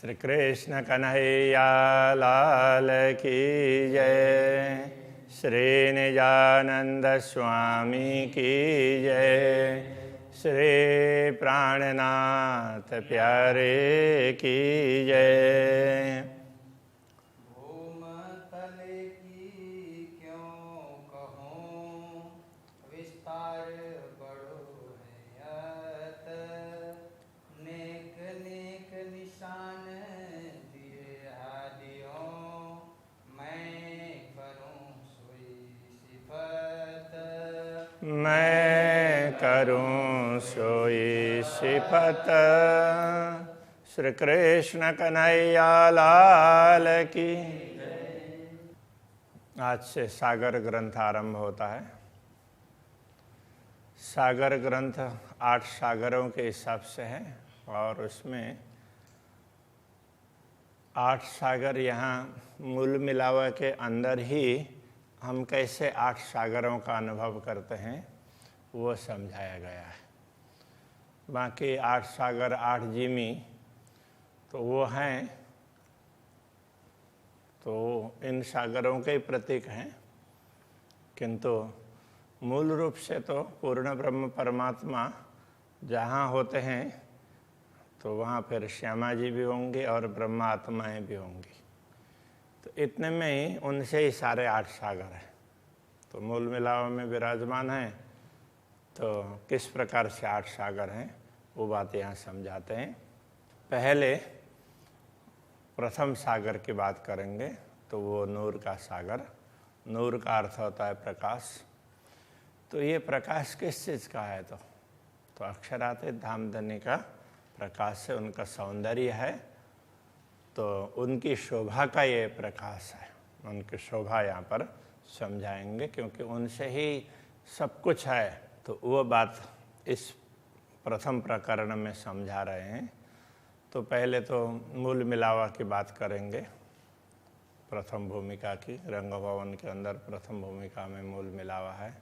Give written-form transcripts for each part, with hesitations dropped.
श्री कृष्ण कन्हैया लाल की जय। श्री निजानंद स्वामी की जय। श्री प्राणनाथ प्यारे की जय। भूमतल की क्यों कहूँ, विस्तार बड़ो है अत। नेक नेक निशान दिए हादियों, मैं करूँ सोई सिफत। मैं करूं सोई सिफत। श्री कृष्ण कन्हैया लाल की। आज से सागर ग्रंथ आरंभ होता है। सागर ग्रंथ 8 सागरों के हिसाब से है और उसमें 8 सागर यहाँ मूल मिलावा के अंदर ही हम कैसे 8 सागरों का अनुभव करते हैं वो समझाया गया है। बाकी 8 सागर 8 जिमी तो वो हैं, तो इन सागरों के प्रतीक हैं, किंतु मूल रूप से तो पूर्ण ब्रह्म परमात्मा जहाँ होते हैं तो वहाँ फिर श्यामा जी भी होंगे और ब्रह्मा आत्माएँ भी होंगी। तो इतने में ही उनसे ही सारे 8 सागर हैं। तो मूल मिलाव में विराजमान हैं, तो किस प्रकार से 8 सागर हैं वो बात यहाँ समझाते हैं। पहले प्रथम सागर की बात करेंगे तो वो नूर का सागर। नूर का अर्थ होता है प्रकाश। तो ये प्रकाश किस चीज़ का है? तो अक्षरातीत धामधनी का प्रकाश से उनका सौंदर्य है, तो उनकी शोभा का ये प्रकाश है। उनकी शोभा यहाँ पर समझाएंगे, क्योंकि उनसे ही सब कुछ है। तो वो बात इस प्रथम प्रकरण में समझा रहे हैं। तो पहले तो मूल मिलावा की बात करेंगे, प्रथम भूमिका की। रंग भवन के अंदर प्रथम भूमिका में मूल मिलावा है,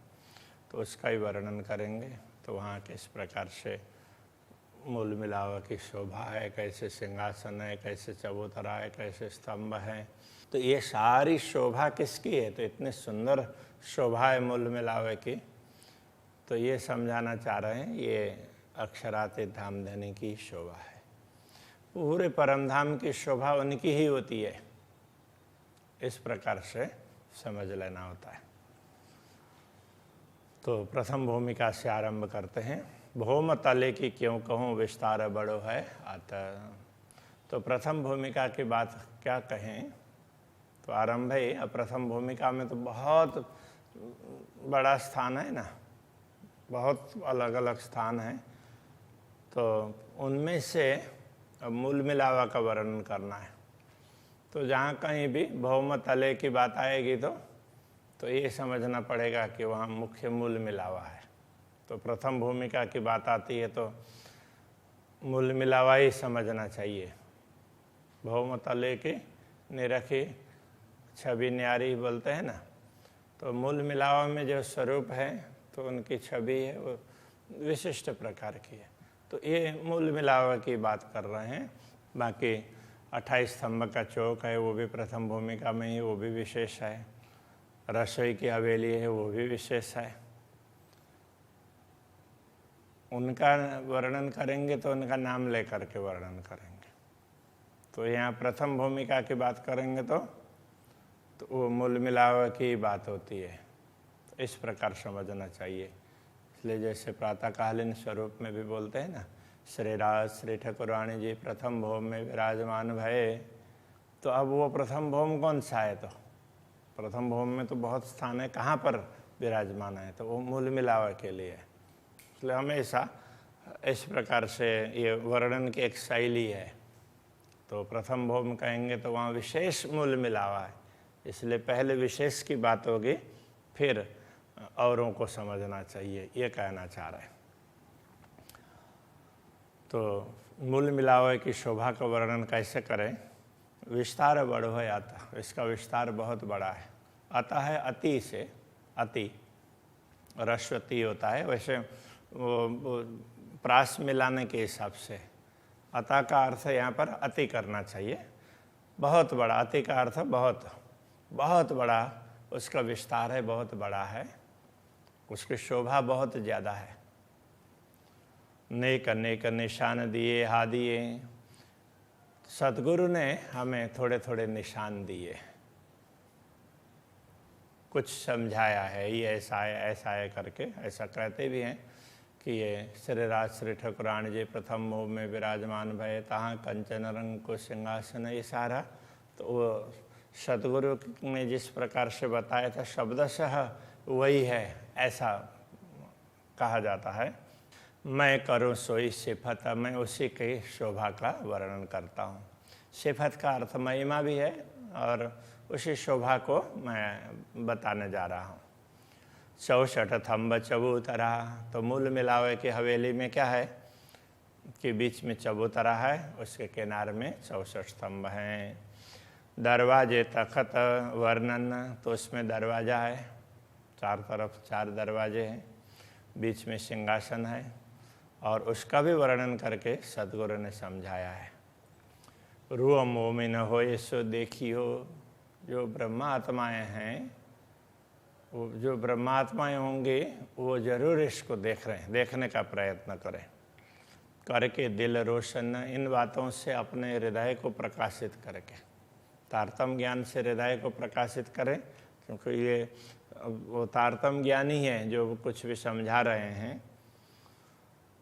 तो उसका ही वर्णन करेंगे। तो वहाँ किस प्रकार से मूल मिलावा की शोभा है, कैसे सिंहासन है, कैसे चबूतरा है, कैसे स्तंभ है। तो ये सारी शोभा किसकी है? तो इतनी सुंदर शोभा है मूल मिलावे की। तो ये समझाना चाह रहे हैं, ये अक्षरातीत धामधनी की शोभा है। पूरे परमधाम की शोभा उनकी ही होती है, इस प्रकार से समझ लेना होता है। तो प्रथम भूमिका से आरंभ करते हैं। भौम तले की क्यों कहूँ, विस्तार बड़ो है आता। तो प्रथम भूमिका की बात क्या कहें, तो आरंभ है। प्रथम भूमिका में तो बहुत बड़ा स्थान है ना, बहुत अलग अलग स्थान है। तो उनमें से अब मूल मिलावा का वर्णन करना है। तो जहाँ कहीं भी भौम तले की बात आएगी तो ये समझना पड़ेगा कि वहाँ मुख्य मूल मिलावा है। तो प्रथम भूमिका की बात आती है तो मूल मिलावा ही समझना चाहिए। भौम तले की निरखी छवि न्यारी बोलते हैं ना, तो मूल मिलावा में जो स्वरूप है तो उनकी छवि है वो विशिष्ट प्रकार की है। तो ये मूल मिलावा की बात कर रहे हैं। बाकी 28 स्तंभ का चौक है, वो भी प्रथम भूमिका में ही, वो भी विशेष है। रसोई की हवेली है, वो भी विशेष है। उनका वर्णन करेंगे तो उनका नाम लेकर के वर्णन करेंगे। तो यहाँ प्रथम भूमिका की बात करेंगे तो वो मूल मिलावा की बात होती है। तो इस प्रकार समझना चाहिए। इसलिए जैसे प्रातःकालीन स्वरूप में भी बोलते हैं ना, श्री राज श्री ठाकुरानी जी प्रथम भौम में विराजमान भये। तो अब वो प्रथम भौम कौन सा है? तो प्रथम भौम में तो बहुत स्थान है, कहाँ पर विराजमान है? तो वो मूल मिलावा के लिए है। इसलिए हमेशा इस प्रकार से ये वर्णन की एक शैली है। तो प्रथम भौम कहेंगे तो वहाँ विशेष मूल मिलावा है, इसलिए पहले विशेष की बात होगी, फिर औरों को समझना चाहिए, ये कहना चाह रहे हैं। तो मूल मिलावे की शोभा का वर्णन कैसे करें? विस्तार बड़ो है आता, इसका विस्तार बहुत बड़ा है। आता है अति से, अति रस्वती होता है। वैसे वो प्रास मिलाने के हिसाब से अतः का अर्थ यहाँ पर अति करना चाहिए, बहुत बड़ा। अति का अर्थ बहुत बहुत बड़ा, उसका विस्तार है, बहुत बड़ा है, उसकी शोभा बहुत ज़्यादा है। नेक अनेक निशान दिए हा दिए, सतगुरु ने हमें थोड़े थोड़े निशान दिए, कुछ समझाया है, ये ऐसा है ऐसा है करके। ऐसा कहते भी हैं कि ये श्री राज श्री ठकुरान जी प्रथम मोह में विराजमान भये, तहाँ कंचन रंग को सिंहासन, ये सारा तो वो सतगुरु ने जिस प्रकार से बताया था शब्दशः वही है, ऐसा कहा जाता है। मैं करूँ सोई सिफत, मैं उसी की शोभा का वर्णन करता हूँ। सिफत का अर्थ महिमा भी है और उसी शोभा को मैं बताने जा रहा हूँ। 64 थंब चबूतरा, तो मूल मिलावे की हवेली में क्या है कि बीच में चबूतरा है, उसके किनारे में 64 स्तंभ हैं। दरवाजे तखत वर्णन, तो उसमें दरवाज़ा है, चार तरफ 4 दरवाजे हैं, बीच में सिंहासन है, और उसका भी वर्णन करके सतगुरु ने समझाया है। रूह मोमिन हो सो देखी हो, जो ब्रह्मात्माएँ हैं, वो जो ब्रह्मात्माएँ होंगी वो जरूर इसको देखने का प्रयत्न करें, करके दिल रोशन, इन बातों से अपने हृदय को प्रकाशित करके, तारतम ज्ञान से हृदय को प्रकाशित करें, क्योंकि ये वो तारतम ज्ञान ही है जो कुछ भी समझा रहे हैं।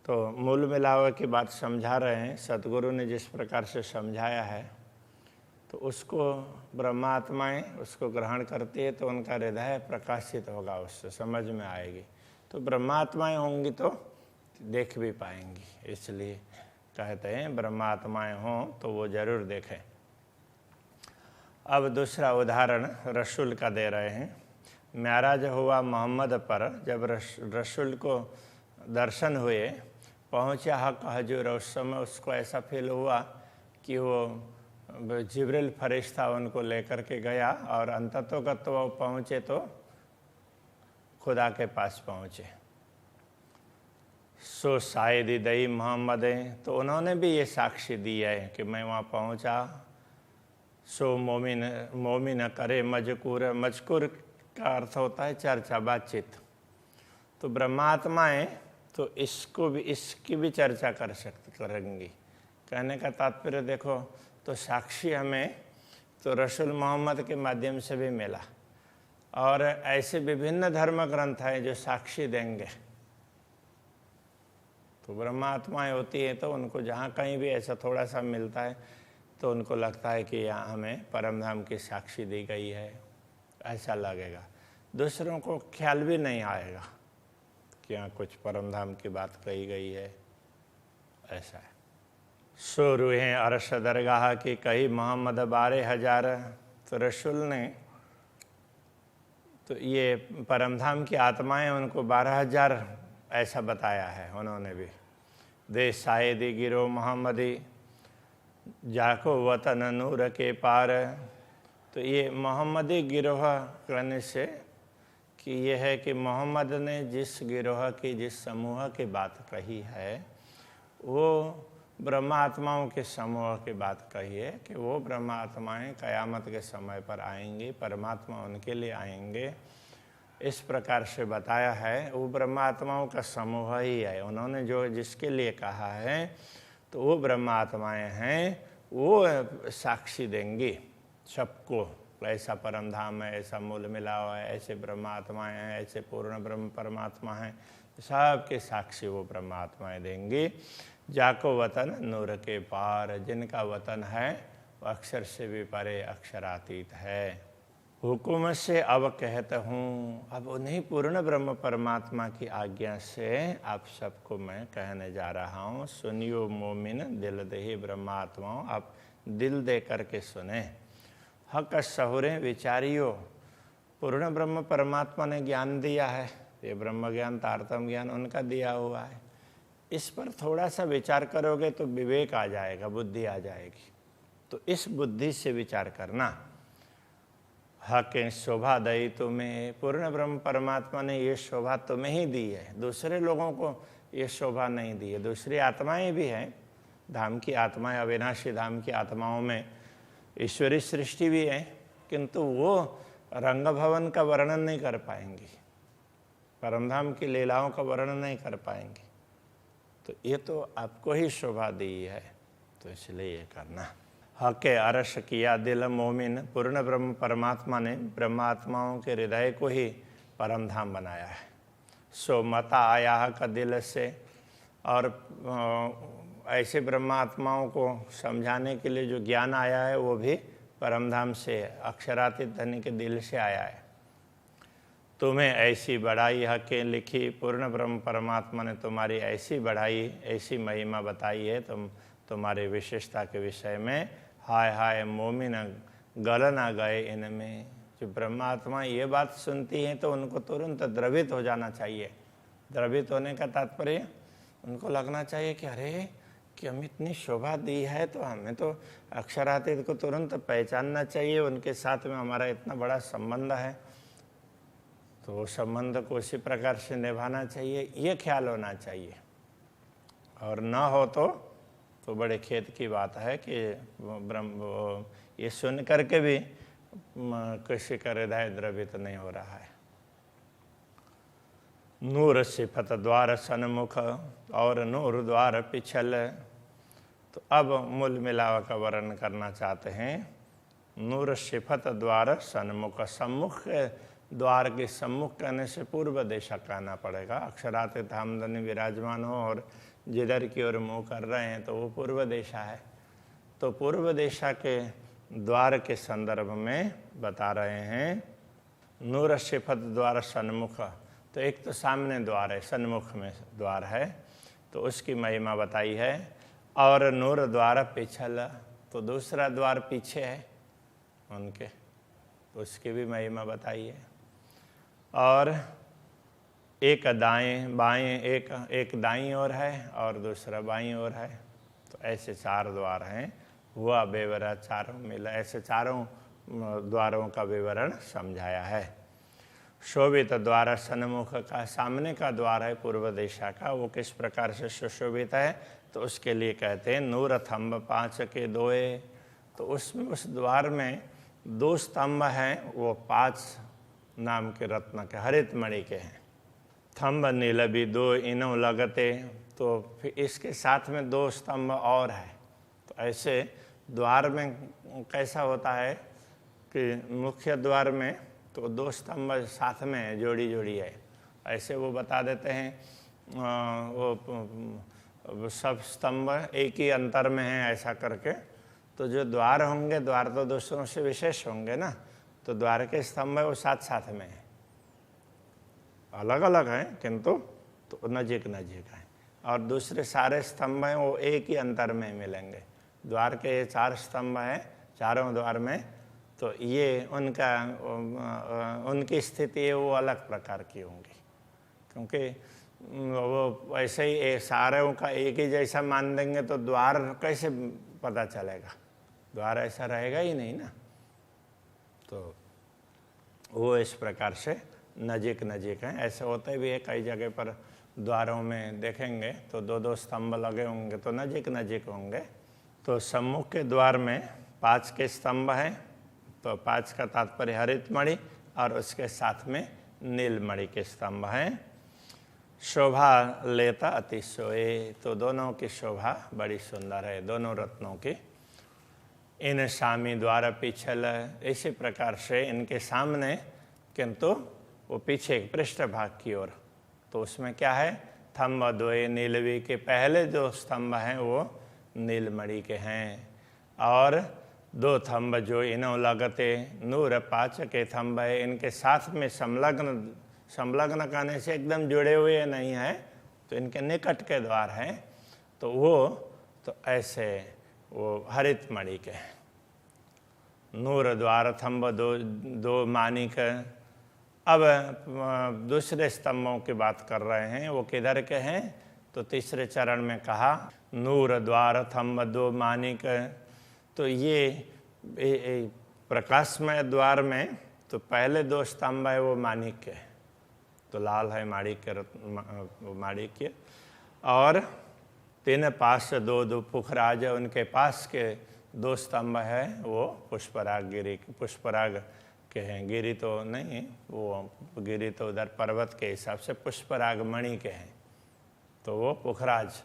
तो मूल मिलावे की बात समझा रहे हैं, सतगुरु ने जिस प्रकार से समझाया है तो उसको ब्रह्मात्माएँ उसको ग्रहण करती है तो उनका हृदय प्रकाशित होगा, उससे समझ में आएगी। तो ब्रह्मात्माएँ होंगी तो देख भी पाएंगी, इसलिए कहते हैं ब्रह्मात्माएँ हों तो वो जरूर देखें। अब दूसरा उदाहरण रसूल का दे रहे हैं। मेराज हुआ मोहम्मद पर, जब रसूल को दर्शन हुए, पहुँचा हक हजूर, उस समय उसको ऐसा फील हुआ कि वो जिब्रील फरिश्ता उनको लेकर के गया और अंततोगत वो पहुँचे तो खुदा के पास पहुँचे। सो शायद दई मोहम्मद, तो उन्होंने भी ये साक्षी दी है कि मैं वहाँ पहुँचा। सो मोमिन करे मजकूर, मजकूर का अर्थ होता है चर्चा, बातचीत। तो ब्रह्मात्माएँ तो इसकी भी चर्चा करेंगी। कहने का तात्पर्य देखो, तो साक्षी हमें तो रसूल मोहम्मद के माध्यम से भी मिला, और ऐसे विभिन्न धर्म ग्रंथ हैं जो साक्षी देंगे। तो ब्रह्मात्माएँ होती हैं तो उनको जहाँ कहीं भी ऐसा थोड़ा सा मिलता है तो उनको लगता है कि यहाँ हमें परमधाम की साक्षी दी गई है, ऐसा लगेगा। दूसरों को ख्याल भी नहीं आएगा कि यहाँ कुछ परमधाम की बात कही गई है, ऐसा है। सो रूहें अरश दरगाह की कही मोहम्मद 12,000, तो रसूल ने तो ये परमधाम की आत्माएं उनको 12,000 ऐसा बताया है उन्होंने भी। दे शायदी गिरो मोहम्मदी, जाको वतन नूर के पार, तो ये मोहम्मदी गिरोह कहने से कि ये है कि मोहम्मद ने जिस गिरोह की, जिस समूह की बात कही है, वो ब्रह्मात्माओं के समूह की बात कही है कि वो ब्रह्मात्माएँ क़यामत के समय पर आएंगी, परमात्मा उनके लिए आएंगे, इस प्रकार से बताया है। वो ब्रह्मात्माओं का समूह ही है, उन्होंने जो जिसके लिए कहा है तो वो ब्रह्मात्माएँ हैं, वो साक्षी देंगी सबको। ऐसा परमधाम है, ऐसा मूल मिलाव है, ऐसे ब्रह्मात्माएँ हैं, ऐसे पूर्ण ब्रह्म परमात्मा हैं, सबके साक्षी वो ब्रह्मात्माएँ देंगी। जाको वतन नूर के पार, जिनका वतन है वो अक्षर से भी परे, अक्षरातीत है। हुकुम से अब कहता हूँ, अब उन्हीं पूर्ण ब्रह्म परमात्मा की आज्ञा से आप सबको मैं कहने जा रहा हूँ। सुनियो मोमिन दिल दे ब्रह्मात्माओं, आप दिल दे करके सुने। हक सहुरे विचारियो, पूर्ण ब्रह्म परमात्मा ने ज्ञान दिया है, ये ब्रह्म ज्ञान तारतम ज्ञान उनका दिया हुआ है। इस पर थोड़ा सा विचार करोगे तो विवेक आ जाएगा, बुद्धि आ जाएगी। तो इस बुद्धि से विचार करना। हक शोभा दई तुम्हें, पूर्ण ब्रह्म परमात्मा ने ये शोभा तुम्हें ही दी है, दूसरे लोगों को ये शोभा नहीं दी है। दूसरी आत्माएं भी हैं धाम की आत्माएं, अविनाशी धाम की आत्माओं में ईश्वरी सृष्टि भी है, किंतु वो रंग भवन का वर्णन नहीं कर पाएंगी, परमधाम की लीलाओं का वर्णन नहीं कर पाएंगी। तो ये तो आपको ही शोभा दी है, तो इसलिए ये करना। हक अरश किया दिल मोमिन, पूर्ण ब्रह्म परमात्मा ने ब्रह्मात्माओं के हृदय को ही परमधाम बनाया है। सो मता आया का दिल से, और ऐसे ब्रह्मात्माओं को समझाने के लिए जो ज्ञान आया है वो भी परमधाम से, अक्षरातीत धनी के दिल से आया है। तुम्हें ऐसी बढ़ाई हकें लिखी, पूर्ण ब्रह्म परमात्मा ने तुम्हारी ऐसी बढ़ाई, ऐसी महिमा बताई है तुम्हारी विशेषता के विषय में। हाय हाय मोमिन गल ना गए इनमें। जो ब्रह्मात्मा ये बात सुनती हैं तो उनको तुरंत द्रवित हो जाना चाहिए। द्रवित होने का तात्पर्य उनको लगना चाहिए कि अरे कि हम इतनी शोभा दी है तो हमें तो अक्षरातीत को तुरंत पहचानना चाहिए, उनके साथ में हमारा इतना बड़ा संबंध है, तो वो संबंध को उसी प्रकार से निभाना चाहिए, ये ख्याल होना चाहिए। और न हो तो बड़े खेद की बात है कि ब्रह्म ये सुन करके भी किसी का हृदय द्रवित नहीं हो रहा है। नूर सिफत द्वार सन्मुख और नूर द्वार पिछल। तो अब मूल मिलावा का वर्णन करना चाहते हैं। नूर सिफत द्वार सन्मुख, सम्मुख द्वार के सम्मुख कहने से पूर्व दिशा कहना पड़ेगा। अक्षरातीत धामधनी विराजमान हो और जिधर की ओर मुँह कर रहे हैं तो वो पूर्व दिशा है। तो पूर्व दिशा के द्वार के संदर्भ में बता रहे हैं। नूर सिफत द्वार सन्मुख, तो एक तो सामने द्वार है, सन्मुख में द्वार है, तो उसकी महिमा बताई है। और नूर द्वार पिछल, तो दूसरा द्वार पीछे है उनके, तो उसकी भी महिमा बताई है। और एक दाएं बाएं, एक दाईं ओर है और दूसरा बाईं ओर है, तो ऐसे चार द्वार हैं। हुआ विवरण चारों मिला, ऐसे चारों द्वारों का विवरण समझाया है। शोभित द्वार सन्मुख का, सामने का द्वार है पूर्व दिशा का, वो किस प्रकार से सुशोभित है, तो उसके लिए कहते हैं नूर थंब 5 के दोए। तो उसमें उस द्वार में 2 स्तंभ हैं, वो 5 नाम के रत्न के हरित मणि के हैं। थंब नीलबी 2 इनो लगते, तो फिर इसके साथ में 2 स्तंभ और है। तो ऐसे द्वार में कैसा होता है कि मुख्य द्वार में तो 2 स्तंभ साथ में है, जोड़ी जोड़ी है, ऐसे वो बता देते हैं। वो सब स्तंभ एक ही अंतर में है ऐसा करके। तो जो द्वार होंगे, द्वार तो दूसरों से विशेष होंगे ना, तो द्वार के स्तंभ है वो साथ साथ में है, अलग अलग हैं किंतु तो नजीक नजीक हैं। और दूसरे सारे स्तंभ हैं वो एक ही अंतर में मिलेंगे। द्वार के 4 स्तंभ हैं चारों द्वार में, तो ये उनकी स्थिति वो अलग प्रकार की होंगी, क्योंकि वो ऐसे ही सारों का एक ही जैसा मान देंगे तो द्वार कैसे पता चलेगा, द्वार ऐसा रहेगा ही नहीं ना। तो वो इस प्रकार से नजीक नजीक हैं। ऐसे होते भी है कई जगह पर द्वारों में देखेंगे तो 2-2 स्तंभ लगे होंगे तो नजीक नजीक होंगे। तो सम्मुख के द्वार में 5 के स्तंभ हैं, तो 5 का तात्पर्य हरित मणि और उसके साथ में नीलमणि के स्तंभ हैं। शोभा लेता अतिशोए, तो दोनों की शोभा बड़ी सुंदर है, दोनों रत्नों की। इन सामी द्वार पिछल, इसी प्रकार से इनके सामने किंतु वो पीछे पृष्ठ भाग की ओर, तो उसमें क्या है, थंब 2 नीलवी के पहले जो स्तंभ हैं वो नीलमणि के हैं। और 2 थंब जो इनो लगते, नूर 5 के थंब है, इनके साथ में संलग्न कहने से एकदम जुड़े हुए नहीं है, तो इनके निकट के द्वार हैं, तो वो तो ऐसे वो हरित मणि के हैं। नूर द्वार थंब 2 मानिक। अब दूसरे स्तंभों की बात कर रहे हैं, वो किधर के हैं, तो तीसरे चरण में कहा नूर द्वार थंब 2 मानिक। तो ये प्रकाशमय द्वार में तो पहले 2 स्तंभ है वो माणिक के, तो लाल है माणिक्य, माणिक्य। और तीन पास दो दो पुखराज, उनके पास के दो स्तंभ है वो पुष्पराग गिरी, पुष्पराग के हैं। गिरी तो नहीं, वो गिरी तो उधर पर्वत के हिसाब से पुष्पराग मणि के हैं, तो वो पुखराज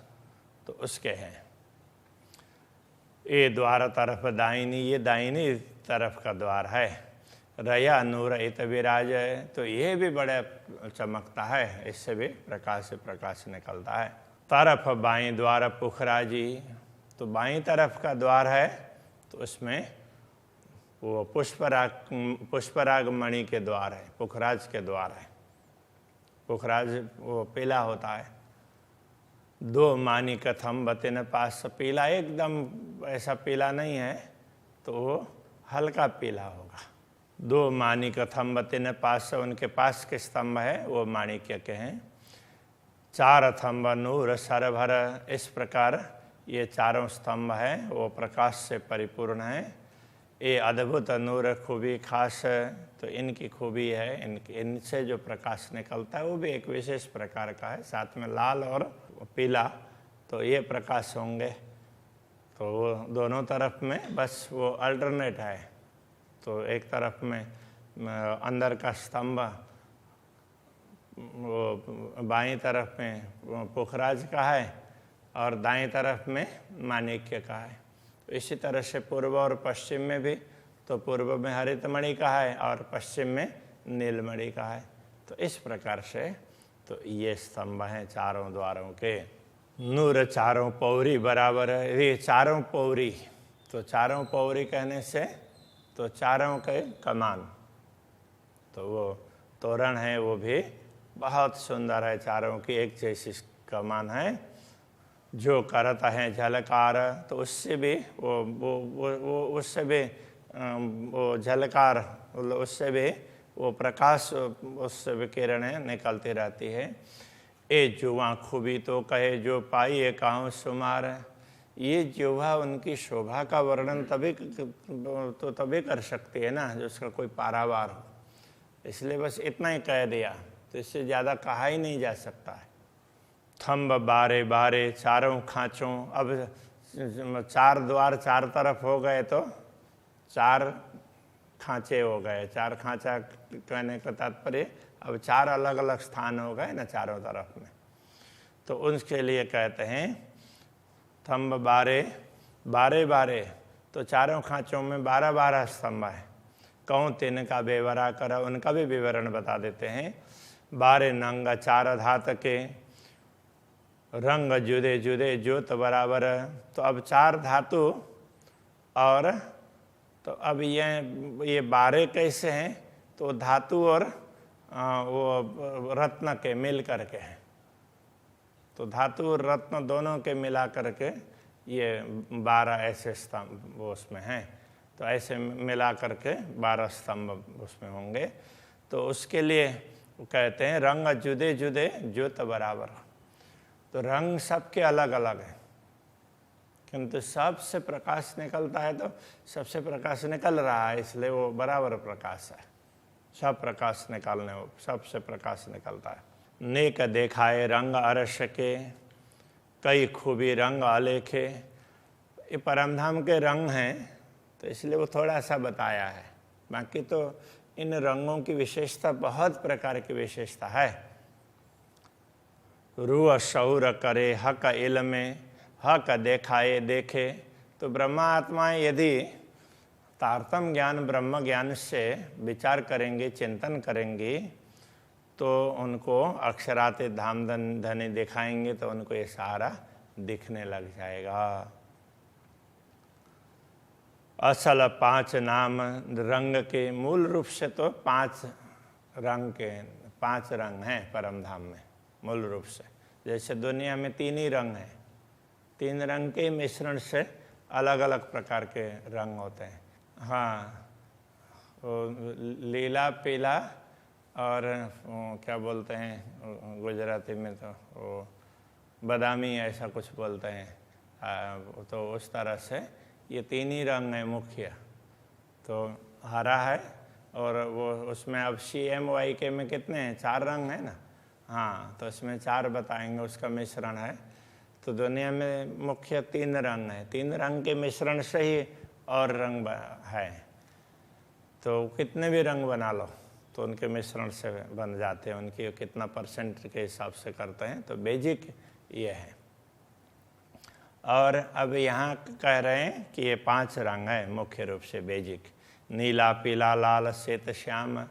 तो उसके हैं। ये द्वार तरफ दाहिनी, ये दाहिनी तरफ का द्वार है। रया नूर इत विराज, तो ये भी बड़ा चमकता है, इससे भी प्रकाश निकलता है। तरफ बाईं द्वार पुखराजी, तो बाईं तरफ का द्वार है, तो उसमें वो पुष्पराग मणि के द्वार है, पुखराज के द्वार है। पुखराज वो पीला होता है। दो मानिक थंब तिन पास, पीला एकदम ऐसा पीला नहीं है, तो वो हल्का पीला होगा। दो मानिक थंब तिन पास, उनके पास के स्तंभ है वो माणिक्य के हैं। चार थंब नूर सरभर, इस प्रकार ये चारों स्तंभ हैं वो प्रकाश से परिपूर्ण है। ये अद्भुत नूर खूबी खास, तो इनकी खूबी है, इनसे जो प्रकाश निकलता है वो भी एक विशेष प्रकार का है, साथ में लाल और पीला, तो ये प्रकाश होंगे। तो वो दोनों तरफ में बस वो अल्टरनेट है, तो एक तरफ में अंदर का स्तंभ वो बाईं तरफ में पुखराज का है और दाईं तरफ में माणिक्य का है। तो इसी तरह से पूर्व और पश्चिम में भी, तो पूर्व में हरितमणि का है और पश्चिम में नीलमणि का है। तो इस प्रकार से तो ये स्तंभ हैं चारों द्वारों के। नूर चारों पौरी बराबर, ये चारों पौरी, तो चारों पौरी कहने से तो चारों के कमान, तो वो तोरण है वो भी बहुत सुंदर है, चारों की एक जैसी कमान है। जो करता है झलकार, तो उससे भी वो उससे भी वो झलकार, उससे भी वो प्रकाश, उससे भी किरणें निकलती रहती है। ए जुआ खूबी तो कहे जो पाई ये काहूँ सुमार, ये जुआ उनकी शोभा का वर्णन तभी कर सकती है ना जो उसका कोई पारावार हो, इसलिए बस इतना ही कह दिया, तो इससे ज़्यादा कहा ही नहीं जा सकता है। थंब बारे बारे चारों खाँचों, अब चार द्वार चार तरफ हो गए तो चार खाँचे हो गए। चार खाँचा कहने का तात्पर्य अब चार अलग अलग स्थान हो गए ना चारों तरफ में, तो उसके लिए कहते हैं थंब बारे बारे बारे, तो चारों खाँचों में 12-12 स्तंभ है। कहूँ तीन का बेवरा कर, उनका भी विवरण बता देते हैं। बारे नंग चार धात के, रंग जुदे जुदे ज्योत बराबर, तो अब चार धातु, और तो अब ये 12 कैसे हैं, तो धातु और वो रत्न के मिल करके हैं, तो धातु और रत्न दोनों के मिला करके ये 12 ऐसे स्तंभ वो उसमें हैं, तो ऐसे मिला करके 12 स्तंभ उसमें होंगे। तो उसके लिए कहते हैं रंग जुदे जुदे ज्योत बराबर, तो रंग सबके अलग अलग हैं, किंतु सबसे प्रकाश निकलता है, तो सबसे प्रकाश निकल रहा है इसलिए वो बराबर प्रकाश है। सब प्रकाश निकालने वो सबसे प्रकाश निकलता है। नेक देखाए रंग अरस के, कई खूबी रंग अलेखे, ये परमधाम के रंग हैं, तो इसलिए वो थोड़ा सा बताया है, बाकी तो इन रंगों की विशेषता बहुत प्रकार की विशेषता है। रूह शौर करे हक इल्म, हक देखाए देखे, तो ब्रह्मा आत्माएं यदि तारतम ज्ञान ब्रह्म ज्ञान से विचार करेंगे, चिंतन करेंगे, तो उनको अक्षराते धाम धनी दिखाएंगे, तो उनको ये सारा दिखने लग जाएगा। असल 5 नाम रंग के, मूल रूप से तो 5 रंग हैं परमधाम में मूल रूप से। जैसे दुनिया में 3 ही रंग हैं, 3 रंग के मिश्रण से अलग अलग प्रकार के रंग होते हैं। हाँ, वो लीला पीला और क्या बोलते हैं गुजराती में, तो वो बादामी ऐसा कुछ बोलते हैं। तो उस तरह से ये 3 ही रंग हैं मुख्य, तो हरा है, और वो उसमें अब CMYK में कितने हैं, 4 रंग हैं ना। हाँ, तो इसमें 4 बताएंगे, उसका मिश्रण है। तो दुनिया में मुख्य 3 रंग हैं, 3 रंग के मिश्रण से ही और रंग है। तो कितने भी रंग बना लो तो उनके मिश्रण से बन जाते हैं, उनकी कितना परसेंट के हिसाब से करते हैं। तो बेजिक ये है। और अब यहाँ कह रहे हैं कि ये 5 रंग है मुख्य रूप से बेजिक, नीला, पीला, लाल, श्वेत, श्याम।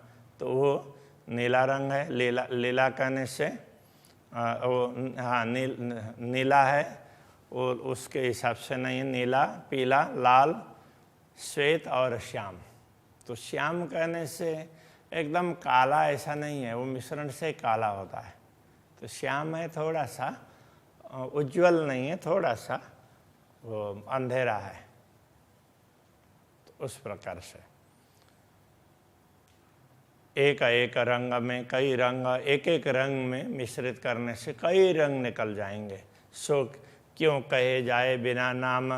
तो वो नीला रंग है। लीला कहने से वो हाँ नीला है, वो उसके हिसाब से नहीं, नीला, पीला, लाल, श्वेत और श्याम। तो श्याम कहने से एकदम काला ऐसा नहीं है, वो मिश्रण से काला होता है। तो श्याम है थोड़ा सा उज्जवल नहीं है, थोड़ा सा वो अंधेरा है। तो उस प्रकार से एक एक रंग में कई रंग, एक एक रंग में मिश्रित करने से कई रंग निकल जाएंगे। सो क्यों कहे जाए बिना नाम,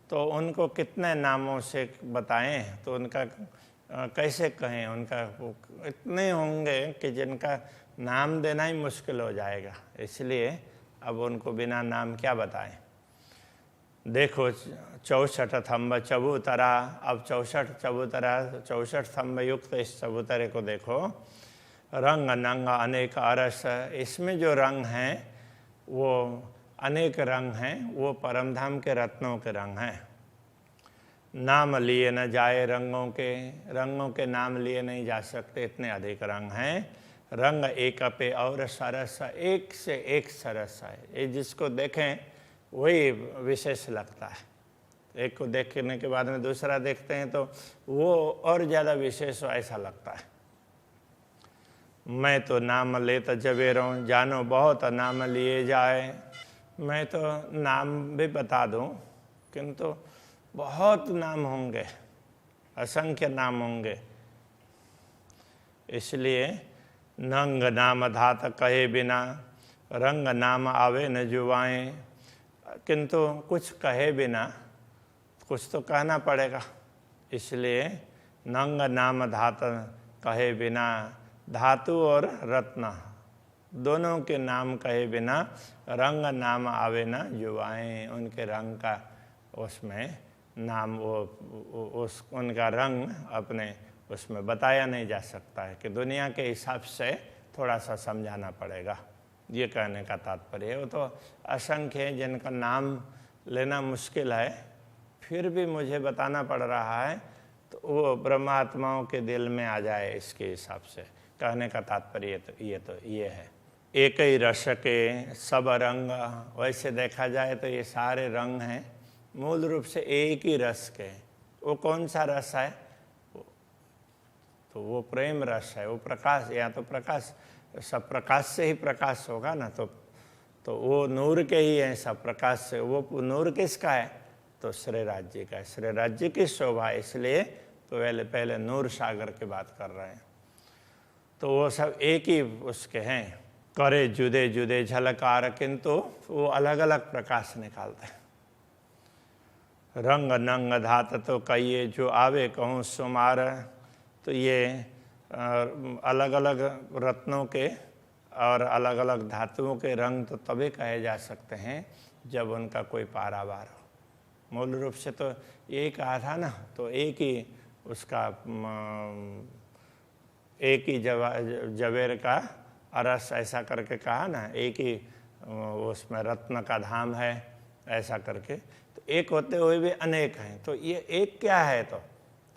तो उनको कितने नामों से बताएं, तो उनका कैसे कहें, उनका इतने होंगे कि जिनका नाम देना ही मुश्किल हो जाएगा। इसलिए अब उनको बिना नाम क्या बताएं। देखो 64 थंब चबूतरा, अब 64 चबूतरा, 64 थंब युक्त इस चबूतरे को देखो। रंग नंग अनेक अरस, इसमें जो रंग हैं वो अनेक रंग हैं, वो परमधाम के रत्नों के रंग हैं। नाम लिए न जाए रंगों के नाम लिए नहीं जा सकते, इतने अधिक रंग हैं। रंग एक पे और सरस, एक से एक सरस है। ये जिसको देखें वही विशेष लगता है। एक को देखने के बाद में दूसरा देखते हैं तो वो और ज़्यादा विशेष ऐसा लगता है। मैं तो नाम लेत जबेरों, जानो बहुत नाम लिए जाए। मैं तो नाम भी बता दूं, किंतु बहुत नाम होंगे, असंख्य नाम होंगे। इसलिए नंग नाम धात कहे बिना, रंग नाम आवे न जुबाएं। किंतु कुछ कहे बिना कुछ तो कहना पड़ेगा। इसलिए नंग नाम धात कहे बिना, धातु और रत्न दोनों के नाम कहे बिना रंग नाम आवे न जुबाएं। उनके रंग का उसमें नाम उस उनका रंग अपने उसमें बताया नहीं जा सकता है, कि दुनिया के हिसाब से थोड़ा सा समझाना पड़ेगा। ये कहने का तात्पर्य है। वो तो असंख्य है जिनका नाम लेना मुश्किल है, फिर भी मुझे बताना पड़ रहा है, तो वो ब्रह्मात्माओं के दिल में आ जाए, इसके हिसाब से कहने का तात्पर्य ये है। एक ही रस के सब रंग, वैसे देखा जाए तो ये सारे रंग हैं मूल रूप से एक ही रस के। वो कौन सा रस है? तो वो प्रेम रस है, वो प्रकाश, या तो प्रकाश, सब प्रकाश से ही प्रकाश होगा ना। तो वो नूर के ही हैं, सब प्रकाश से। वो नूर किसका है? तो श्री राज्य का है, श्री राज्य की शोभा। इसलिए तो पहले नूर सागर की बात कर रहे हैं। तो वो सब एक ही उसके हैं। करे जुदे जुदे झलकार, किंतु वो अलग अलग प्रकाश निकालते हैं। रंग नंग धात तो कहिए, जो आवे कहूँ सुमार। तो ये अलग अलग रत्नों के और अलग अलग धातुओं के रंग तो तभी कहे जा सकते हैं जब उनका कोई पारावार हो। मूल रूप से तो ये कहा था ना, तो एक ही उसका एक ही जवेर का अरस ऐसा करके कहा ना, एक ही उसमें रत्न का धाम है ऐसा करके। तो एक होते हुए भी अनेक हैं, तो ये एक क्या है? तो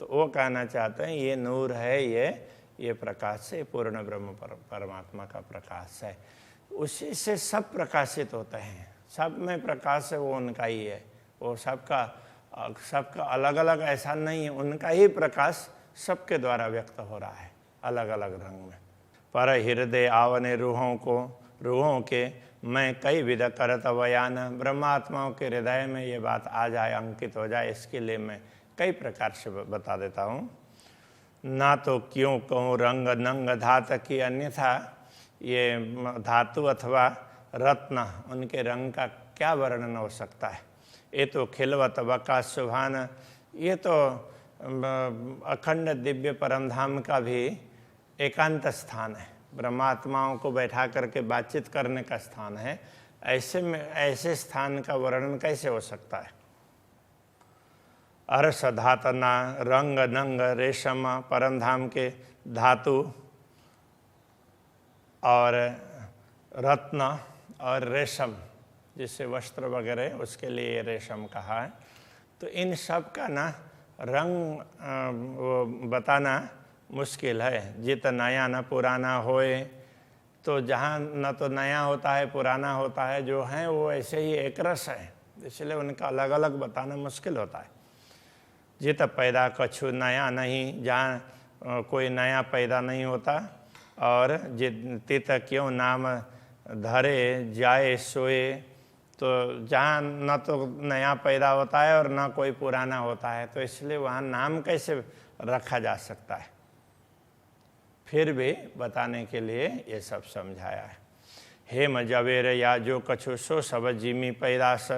वो कहना चाहते हैं ये नूर है, ये प्रकाश है, पूर्ण ब्रह्म परमात्मा का प्रकाश है। उसी से सब प्रकाशित होते हैं, सब में प्रकाश है, वो उनका ही है। वो सबका अलग अलग ऐसा नहीं है, उनका ही प्रकाश सबके द्वारा व्यक्त हो रहा है अलग अलग रंग में। पर हृदय आवने रूहों के मैं कई विध करत बयान। ब्रह्मात्माओं के हृदय में ये बात आ जाए, अंकित हो जाए, इसके लिए मैं कई प्रकार से बता देता हूँ। ना तो क्यों कहूँ रंग नंग धात की, अन्यथा ये धातु अथवा रत्न उनके रंग का क्या वर्णन हो सकता है। ये तो खिलवत बका सुभान, ये तो अखंड दिव्य परमधाम का भी एकांत स्थान है, ब्रह्मात्माओं को बैठा करके बातचीत करने का स्थान है। ऐसे में ऐसे स्थान का वर्णन कैसे हो सकता है? अर्श धातना, रंग नंग, रेशम, परम धाम के धातु और रत्न और रेशम, जिसे वस्त्र वगैरह उसके लिए रेशम कहा है। तो इन सब का ना रंग वो बताना मुश्किल है। जित नया न पुराना होए, तो जहाँ न तो नया होता है पुराना होता है, जो है वो ऐसे ही एक रस है, इसलिए उनका अलग अलग बताना मुश्किल होता है। जित पैदा कछु नया नहीं, जहाँ कोई नया पैदा नहीं होता। और जित क्यों नाम धरे जाए सोए, तो जहाँ न तो नया पैदा होता है और न कोई पुराना होता है, तो इसलिए वहाँ नाम कैसे रखा जा सकता है? फिर भी बताने के लिए ये सब समझाया है। हेम जवेर या जो कछु सो सब जिमी पैदास,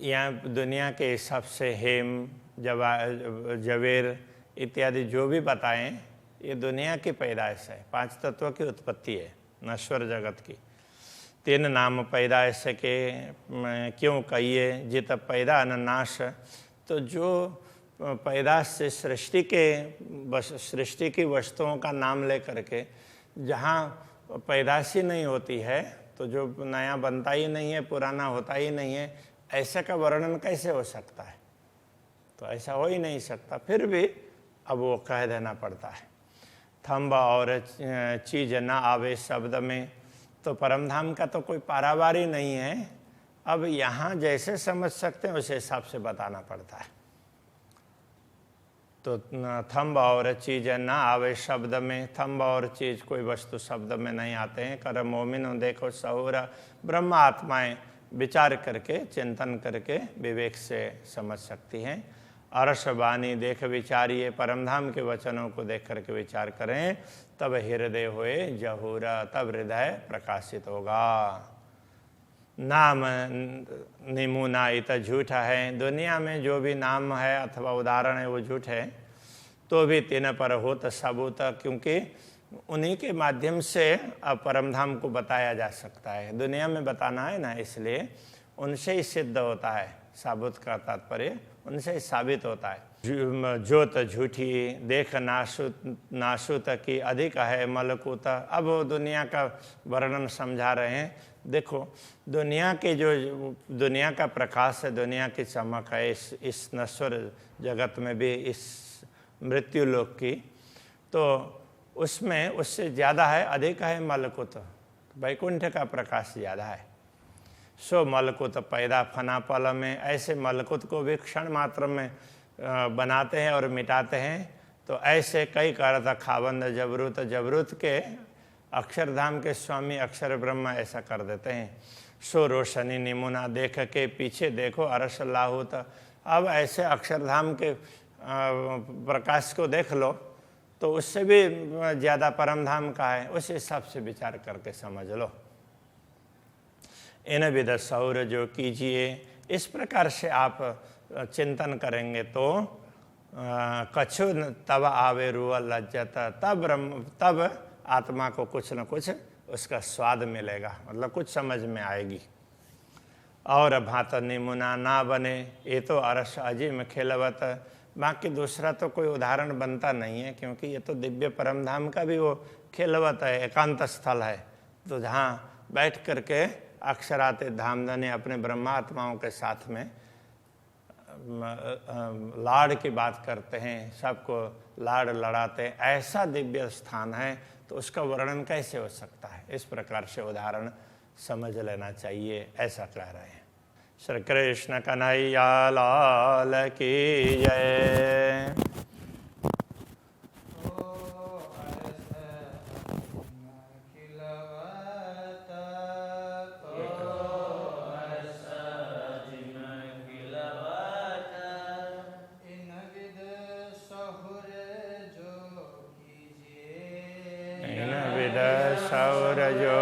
यहाँ दुनिया के हिसाब से हेम जवेर इत्यादि जो भी बताएं, ये दुनिया की पैदाइश है, 5 तत्व की उत्पत्ति है नश्वर जगत की। 3 नाम पैदाइश के क्यों कहिए, जित पैदा न नाश, तो जो पैदाश से सृष्टि की वस्तुओं का नाम लेकर के जहाँ पैदाश ही नहीं होती है, तो जो नया बनता ही नहीं है, पुराना होता ही नहीं है, ऐसा का वर्णन कैसे हो सकता है? तो ऐसा हो ही नहीं सकता। फिर भी अब वो कह देना पड़ता है। थंब और चीज ना आवे शब्द में, तो परमधाम का तो कोई पारावार ही नहीं है। अब यहाँ जैसे समझ सकते हैं उस हिसाब से बताना पड़ता है। तो थंब और चीज ना आवे शब्द में, थंब और चीज कोई वस्तु शब्द में नहीं आते हैं। कर मोमिन देखो सहूर, ब्रह्म आत्माएं विचार करके चिंतन करके विवेक से समझ सकती हैं। अरस वाणी देख विचारिए, परमधाम के वचनों को देख करके विचार करें, तब हृदय होए जहूरा, तब हृदय प्रकाशित होगा। नाम निमुना इत झूठा है, दुनिया में जो भी नाम है अथवा उदाहरण है वो झूठ है। तो भी तीन पर होत सबूत, क्योंकि उन्हीं के माध्यम से अब परमधाम को बताया जा सकता है। दुनिया में बताना है ना, इसलिए उनसे ही सिद्ध होता है। साबुत का तात्पर्य उनसे ही साबित होता है। जोत झूठी देख नाशुत की अधिक है मलकूत। अब वो दुनिया का वर्णन समझा रहे हैं। देखो दुनिया के दुनिया का प्रकाश है, दुनिया की चमक है इस नश्वर जगत में भी, इस मृत्यु लोक की, तो उसमें उससे ज़्यादा है, अधिक है मलकुत। वैकुंठ का प्रकाश ज़्यादा है। सो मलकुत पैदा फना पल में, ऐसे मलकुत को भी क्षण मात्र में बनाते हैं और मिटाते हैं। तो ऐसे कई करता खाबंद जबरूत, जबरूत के अक्षरधाम के स्वामी अक्षर ब्रह्म ऐसा कर देते हैं। सो रोशनी निमुना देख के पीछे देखो अरस लाहूत। अब ऐसे अक्षरधाम के प्रकाश को देख लो तो उससे भी ज़्यादा परमधाम का है, उस हिसाब से विचार करके समझ लो। इन विद सौर जो कीजिए, इस प्रकार से आप चिंतन करेंगे तो कछु तब आवे रूह लज्जत, तब आत्मा को कुछ न कुछ उसका स्वाद मिलेगा, मतलब कुछ समझ में आएगी। और भात निमुना ना बने, ये तो अरस अजीम खिलवत। बाकी दूसरा तो कोई उदाहरण बनता नहीं है, क्योंकि ये तो दिव्य परमधाम का भी वो खिलवत है, एकांत स्थल है। तो जहाँ बैठ करके अक्षराते धामधनी अपने ब्रह्मात्माओं के साथ में लाड़ की बात करते हैं, सबको लाड़ लड़ाते हैं, ऐसा दिव्य स्थान है। तो उसका वर्णन कैसे हो सकता है? इस प्रकार से उदाहरण समझ लेना चाहिए, ऐसा कह रहे हैं। श्री कृष्ण कन्हैया लाल की जय। सौर जो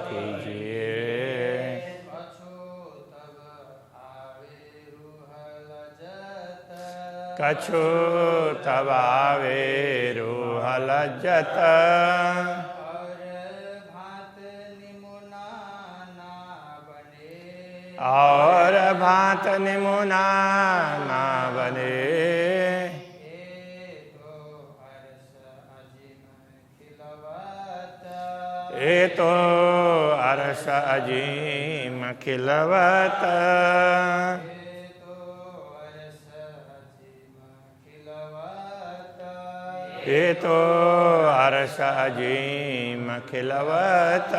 कीजिए, कछु तब आवे रूह लज्जत। और भांत निमुना ना बने। ये तो अरस अजीम खिलवत, ये तो अरस अजीम खिलवत।